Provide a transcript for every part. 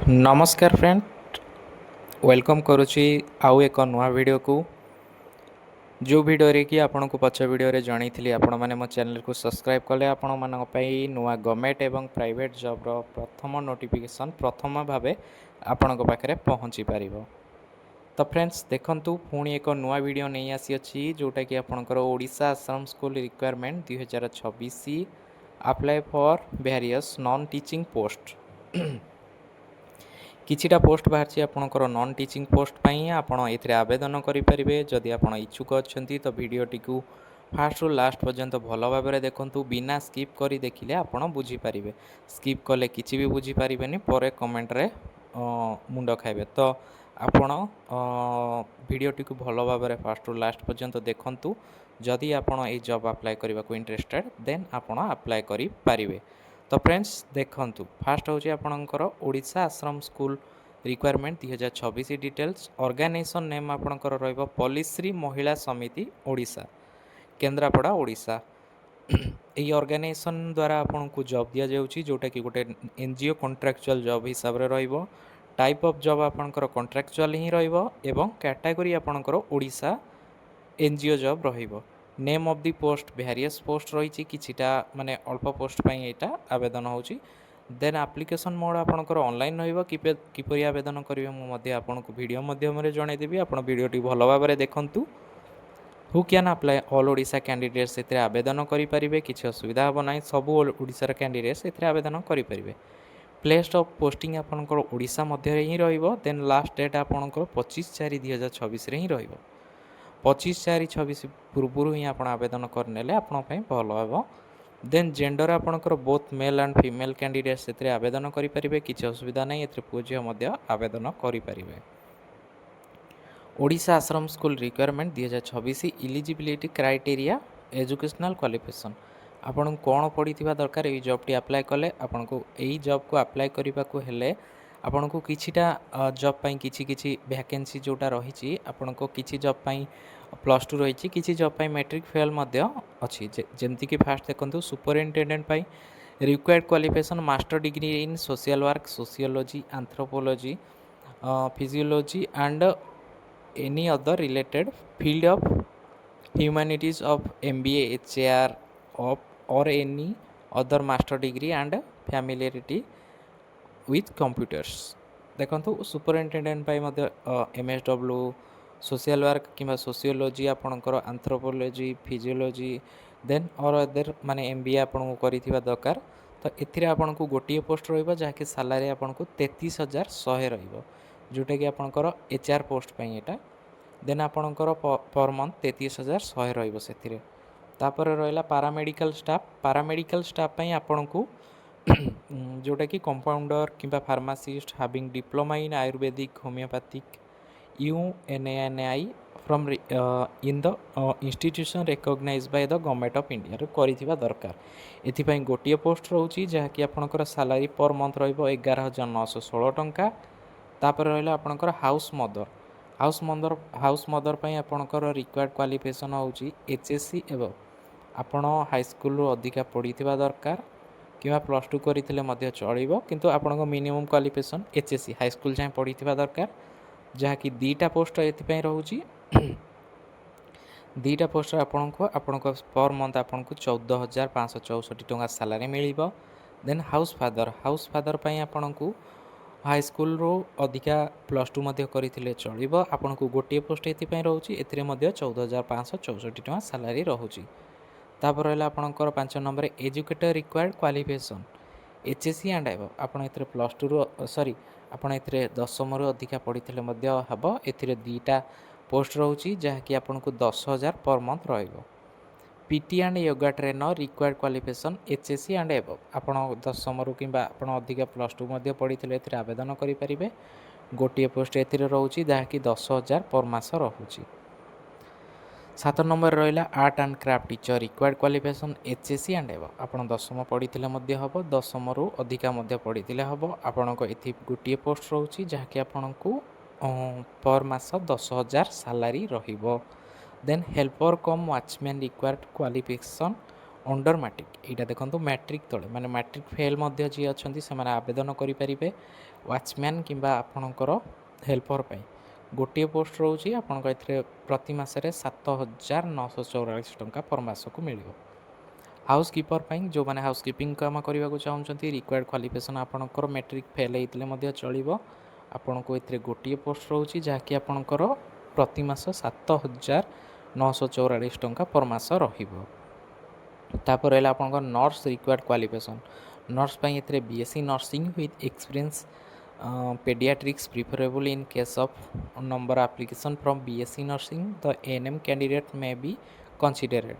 नमस्कार friend, welcome करुच्ची आउ एक नुआ वीडियो को जो वीडियो रे कि आपन को पछ वीडियो रे जणी थी आपण माने मो चैनल को सब्सक्राइब कले आपण मान पई नुआ गवर्नमेंट एवं प्राइवेट जॉब रो प्रथम नोटिफिकेशन प्रथम भाबे आपण को पाखरे पहुंची पारिबो। तो फ्रेंड्स देखंतु पुणी एक नुआ वीडियो नहीं आसी अछि जोटा कि आपनकर Odisha Assam school requirement 2026 apply for various non teaching post किछिटा पोस्ट बाहर आपणकर नॉन टीचिंग पोस्ट पाई आपण एथिरे आवेदन करेंगे। जदि आप इच्छुक अच्छा तो वीडियोटी को फास्ट रु लास्ट पर्यंत भल भाव में देखूँ बिना स्किप कर देखिले आपड़ बुझीपारे। स्किप कले किसी भी बुझीपारे पर कमेंट रे मुंड खाइबे। तो आपण वीडियोटी को भल भाव में फास्ट रु लास्ट पर्यंत देखूँ। जदि आप जॉब अप्लाई करने को इंटरेस्टेड देन आपण अप्लाई करें। तो फ्रेंड्स देखंतु फास्ट हूँ आपणकर Odisha Ashram school requirement 2026 details organisation name आपणकर रहिबो पल्लीश्री महिला समिति ओडिशा केन्द्रापड़ा ओडिशा। यही ऑर्गेनाइजेशन द्वारा आपन को जॉब दिया जाउची जोटा कि गोटे एनजीओ कॉन्ट्रैक्चुअल जॉब हिसाब रे रहिबो। टाइप ऑफ जॉब आपणकर कॉन्ट्रैक्चुअल ही रहिबो एवं कैटेगरी आपणकर ओडिशा एनजीओ जॉब रहिबो। Name of the post various post रही किछिटा माने अल्प पोस्ट पाई एटा आवेदन होची। देन एप्लिकेशन मोड आपणकर ऑनलाइन रहिबो किपरि आवेदन करिवे मु मध्ये आपनको वीडियो माध्यम रे जणाइ देबी। आपण वीडियोटी भलो भाव में देखंतु। Who can apply all Odisha candidates एथिरे आवेदन करि परिबे, किछि असुविधा हो नाही। सब ओडिशा कैंडिडेट्स एथिरे आवेदन करि परिबे। प्लेस ऑफ पोस्टिंग आपणकर ओडिशा मध्य रे ही रहिबो। देन लास्ट डेट आपणकर 25/4/2026 रे ही रहिबो। 25/4/26 पूर्व ही आप आवेदन करने आपंपाई भल हम। देन जेंडर आपणकर both male and female candidates से आवेदन करेंगे, किसी असुविधा नहीं। पुओ झी आवेदन करेंगे। Odisha Ashram school requirement 2026 eligibility criteria educational qualification आपन कौन पढ़ी दरकार ये जॉबटी अप्लाई कले आपन को यही जॉब को अप्लाई करने को हेले आपन को किछिटा जॉब पाई किछि वैकेंसी जोटा रही आपन को किछि जॉब पाई +2 रही किछि जॉब पाई मैट्रिक फेल मध्य अच्छी जमती कि फास्ट देखो superintendent pi required qualification master degree in social work sociology anthropology physiology and any other related field of humanities of MBA HAR of or any other master degree and familiarity with computers। देखो superintendent MSW social work कि sociology आपणकर anthropology physiology then और other माने MBA आपन को दरकार। तो एथिरे आपन को गोटे पोस्ट रहिबो जहाँकि सैलरी आपन को 33,100 रहिबो जोटा कि आपणकर HR पोस्ट पाई एटा। देन आपणकर पर मंथ 33,100 रहिबो सेथिरे। तापर रहा पारामेडिकल स्टाफ पाई आपन को जोटा कि कंपाउंडर किंबा pharmacist having diploma in ayurvedic homeopathic UNANI from in the institution recognised by the government of India रो करिथिबा दरकार। एथिपाई गोटे पोस्ट रहउची जहाँकि आपनकर सैलरी पर मंथ रहिबो 11,916 टंका। तापर रहा आपनकर हाउस मदर पाई आपनकर रिक्वायर्ड क्वालिफिकेशन होउची HSC एवं आपण हाईस्कल अधिका पढ़ी दरकार कि +2 करते चलो किंतु आपण मिनिमम क्वालिफिकेशन HSC हाईस्कल जाए पढ़ी दरकार। जहाँकि 2टा पोस्ट ये रोचे 2टा पोस्ट आपण पर मंथ आपन को 14,564 टंका सैलरी मिल। देन हाउस फादर पाई आपन को हाईस्कल अधिका +2 करते चलो आपन को गोटे पोस्ट ये रोचे ए 14,564 टंका सैलरी रोचे। तापर रहा आपंकर 5 number educator required qualification HSC and एब आपड़ ए +2 सॉरी आपड़ ए 10 अधिका पढ़ी हम। ए 2टा पोस्ट रोचे जहाँकि आपन को 10,000 पर मंथ रहिबो। PT and yoga trainer required qualification HSC and एब आपड़ 10 कि अधिका +2 पढ़ी आवेदन करेंगे। गोटे पोस्ट ए रोचे जहाँकि 10,000 पर मास रोचे। 7 नंबर रहा art and craft teacher required qualification HSC and एब आप 10 पढ़ी हम 10 रु अधिका पढ़ी हम। आपण को ये गोटे पोस्ट रोचे जहाँकि आपण को पर मास 10,000 सैलरी रहिबो। Then helper cum watchman required qualification under matric यहाँ देखो मैट्रिक तले माने मैट्रिक फेल जी अच्छा से आवेदन करेंगे वाचमैन कि आपणकर हेल्पर पाई गोटे पोस्ट रोचे आप प्रति मसरे 7,944 टंका पर मास को मिल हाउस कीपर जो मैंने हाउस कीपिंग काम करने को चाहते रिक्वायर्ड क्वालिफिकेशन आपंकर मैट्रिक फेल होते चलो आपन को ये गोटे पोस्ट रोचे जहाँकि आपंकर प्रति मास 7,944 टंका पर मास रहा आपंकर नर्स रिक्वायर्ड क्वालिफिकेशन नर्स ये BSc nursing with experience paediatrics preferable in case of number application from BSc nursing the ANM candidate may be considered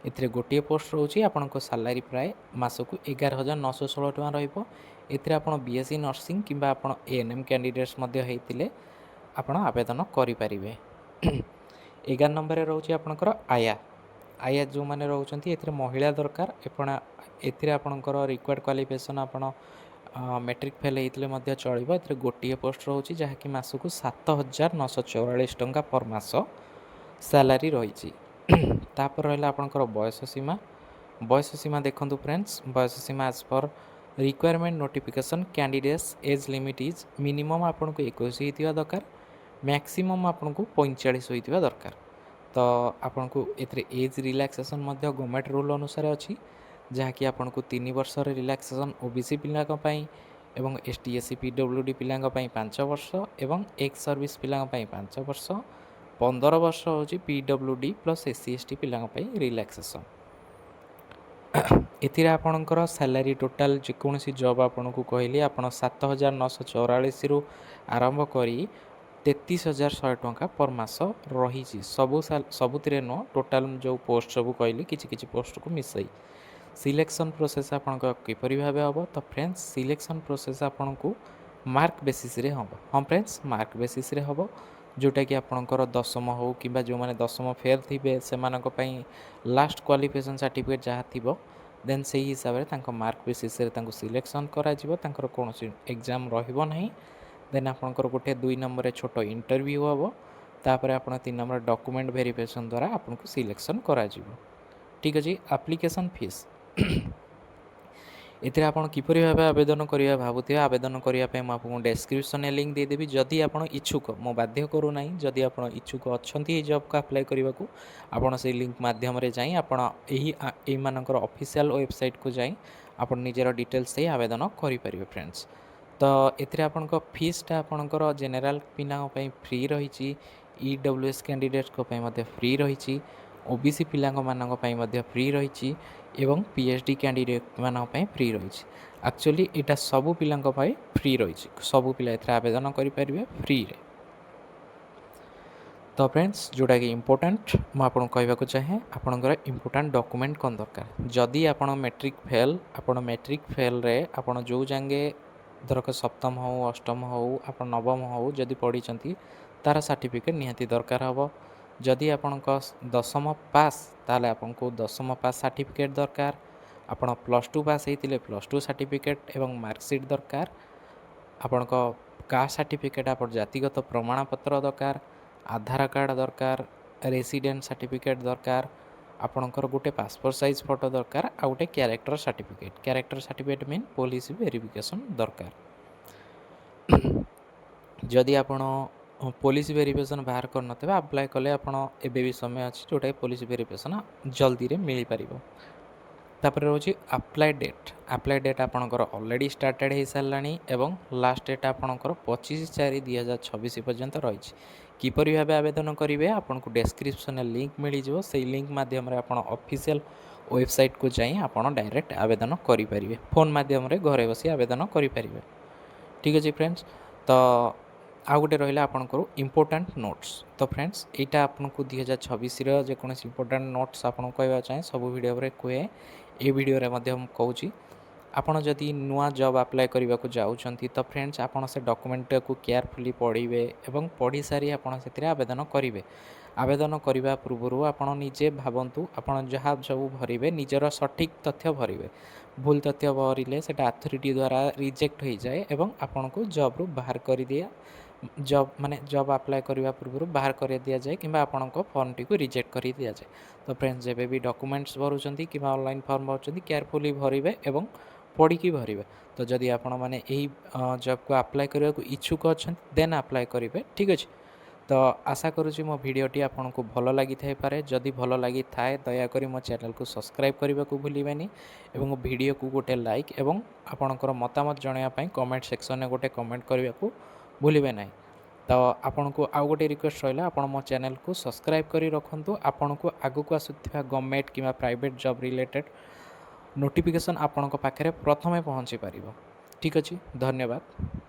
एथिरे गोटे पोस्ट रोचे आपन को सैलरी प्राय मासकु 11,916 टका रहिबो एथिरे आपन बीएससी नर्सिंग किंबा आपन एएनएम कैंडिडेट्स मध्ये हेतिले आपन आवेदन करि परिबे 11 नंबर रे रोचे आपनकर आया आया जो माने रहउचंती एथिरे महिला दरकार एथिरे आपनकर रिक्वायर्ड क्वालिफिकेशन आपन मैट्रिक फेल होते चलो ए गोटे पोस्ट रोचे जहाँकि मसकू 7,944 टंका पर मास सैलरी रही तापर रहा आपंकर बयस सीमा देखो फ्रेंड्स बयस सीमा एज पर requirement notification candidates age limit is minimum आपन को 21 होता दरकार मैक्सिमम आपन को 45 होता दरकार तो आपन को एज रिलैक्सेशन गवर्नमेंट रूल अनुसार अच्छी जहाँकि आपन को 3 वर्ष रिलैक्सेशन ओबीसी पिला एवं एसटी एससी पीडब्ल्यूडी पिला 5 वर्ष एवं एक्स सर्विस पिला 5 वर्ष 15 वर्ष हूँ पीडब्ल्यूडी प्लस एससी एसटी पिला रिलैक्सेशन एथिरे आपणकर सैलरी टोटाल जेकोसी जॉब आपन को कहली आप 7,944 रु आरंभ करी 33,100 टंका पर मास रही सबुतिर नुह टोटाल जो पोस्ट सब कहली किसी पोस्ट को मिसई सिलेक्शन प्रोसेस आपन किपरि भाबे हम तो फ्रेंड्स सिलेक्शन प्रोसेस आपन को मार्क बेसिस रे हम हाँ फ्रेंड्स मार्क बेसिस रे हम जोटा कि आपनकर दशम हो कि जो मैंने दशम फेल थे से लास्ट क्वालिफिकेशन सर्टिफिकेट जहाँ थी देन से हिसाब से मार्क बेसिस रे सिलेक्शन कर कौन एग्जाम रही देन आपनकर गोटे 2 नंबर छोट इंटरव्यू हम तापर आप 3 नंबर डॉक्यूमेंट वेरिफिकेशन द्वारा आपन को सिलेक्शन करा ठीक अच्छे एप्लिकेशन फीस एथिरे आपन किपरि भाबे आवेदन करिया भाबुथिबे आवेदन करिया पे म आपको डिस्क्रिप्शन लिंक दे देबी जदि आपन इच्छुक मो बाध्य करू नाही जदि आपन इच्छुक अछंती ए जॉब का अप्लाई करबा को आपन से लिंक माध्यम रे जाई आपन एही मानकर ऑफिशियल वेबसाइट को जाई आपन निजेर डिटेल्स से आवेदन करि परिबे फ्रेंड्स तो एथिरे आपन को फीसटा आपनकर जनरल पिना पई फ्री रहिछि ईडब्ल्यूएस कैंडिडेट को पई मध्ये फ्री रहिछि ओबीसी पिला फ्री रही एवं पीएचडी कैंडिडेट मान फ्री रही एक्चुअली यहाँ सबू पिला फ्री रही सबू पिला आवेदन करेंगे फ्री रे तो फ्रेंड्स जोटा कि इम्पोर्टाट मुझे कहवाक चाहे आपंकर इम्पोर्टाट डॉक्यूमेंट कौन दरकार जदि आप मैट्रिक फेल रे आप जो जांगे धरक सप्तम हो अष्टम हो आप नवम हो जदि पढ़ी तार सर्टिफिकेट निहाती दरकार हम जदि आपन दशम पास ताले आपन को दशम पास सर्टिफिकेट दरकार आपन +2 पास होते +2 सर्टिफिकेट एवं मार्कशीट दरकार आपन कास्ट सर्टिफिकेट आप जातिगत प्रमाणपत्र दरकार आधार कार्ड दरकार रेसिडेंट सर्टिफिकेट दरकार आपणकर गोटे पासपोर्ट साइज फोटो दरकार आ गोटे character certificate mean police verification दरकार जदि आपण पुलिस वेरिफिकेशन बाहर कर अप्लाई कले आप भी समय अच्छी जोटा पुलिस वेरिफिकेशन जल्दी रे मिल पार तापर रोची अप्लाई डेट आपणकर ऑलरेडी स्टार्टेड हो सारा एवं लास्ट डेट आपणकर 25/4/2026 पर्यंत रही किपरि भाबे आवेदन करेंगे आपन को डिस्क्रिप्शन लिंक मिल जाव से लिंक माध्यम रे आपन ऑफिशियल वेबसाइट को जाई आपन डायरेक्ट आवेदन करेंगे फोन माध्यम रे घरे बसी आवेदन करेंगे ठीक अच्छे फ्रेंड्स तो आउ गोटे रहा आपंकर इम्पोर्टाट नोट्स तो फ्रेंड्स यहाँ आपको 2026 जेकोसी इम्पोर्टाट नोट्स आपको कहवा चाहे सब वीडियो रे कहे ये वीडियो रे कहूँ आपड़ जदि नुआ जॉब अप्लाई करने को जाऊँच तो फ्रेंड्स आपड़ से डॉक्यूमेंट को केयरफुली पढ़े और पढ़ी सारी आपड़ से आवेदन करेंगे आवेदन करने पूर्व आपड़ निजे भावतु आपड़ जहाँ सब भरवे निजर सठिक तथ्य भरवे भूल तथ्य भरिले से अथॉरिटी द्वारा रिजेक्ट हो जाए और आपन को जॉब रू बाहर कर दिया जॉब अप्लाई करने पूर्व बाहर कर दि जाए कि आपंक फर्म टी रिजेक्ट कर दि जाए। तो फ्रेंड्स जब भी डॉक्यूमेंट्स भरुँच कि ऑनलाइन फॉर्म भरुँच केयरफुली भरवे एवं पढ़ी भरवे। तो जदि आपण मैंने जॉब को अप्लाई करने को इच्छुक अच्छा देन अप्लाई करेंगे। ठीक अच्छे। तो आशा करुँची मो भिडटी आपन को भल लगी पारे। जदि भल लगी थाए दयाकोरी मो चैनल को सब्सक्राइब करने को भूलें और वीडियो को गोटे लाइक एवं आपणकर मतामत जनवाई कमेंट सेक्शन में गोटे कमेंट करने को भूलें ना। तो आपन को आउ गोटे रिक्वेस्ट रहा आप मो चैनल को सब्सक्राइब कर रखुँ। आपन को आगु को आसुवा गवर्नमेंट कि प्राइवेट जॉब रिलेटेड नोटिफिकेशन आपण पाखे प्रथमे पहुँची पार। ठीक अच्छे। धन्यवाद।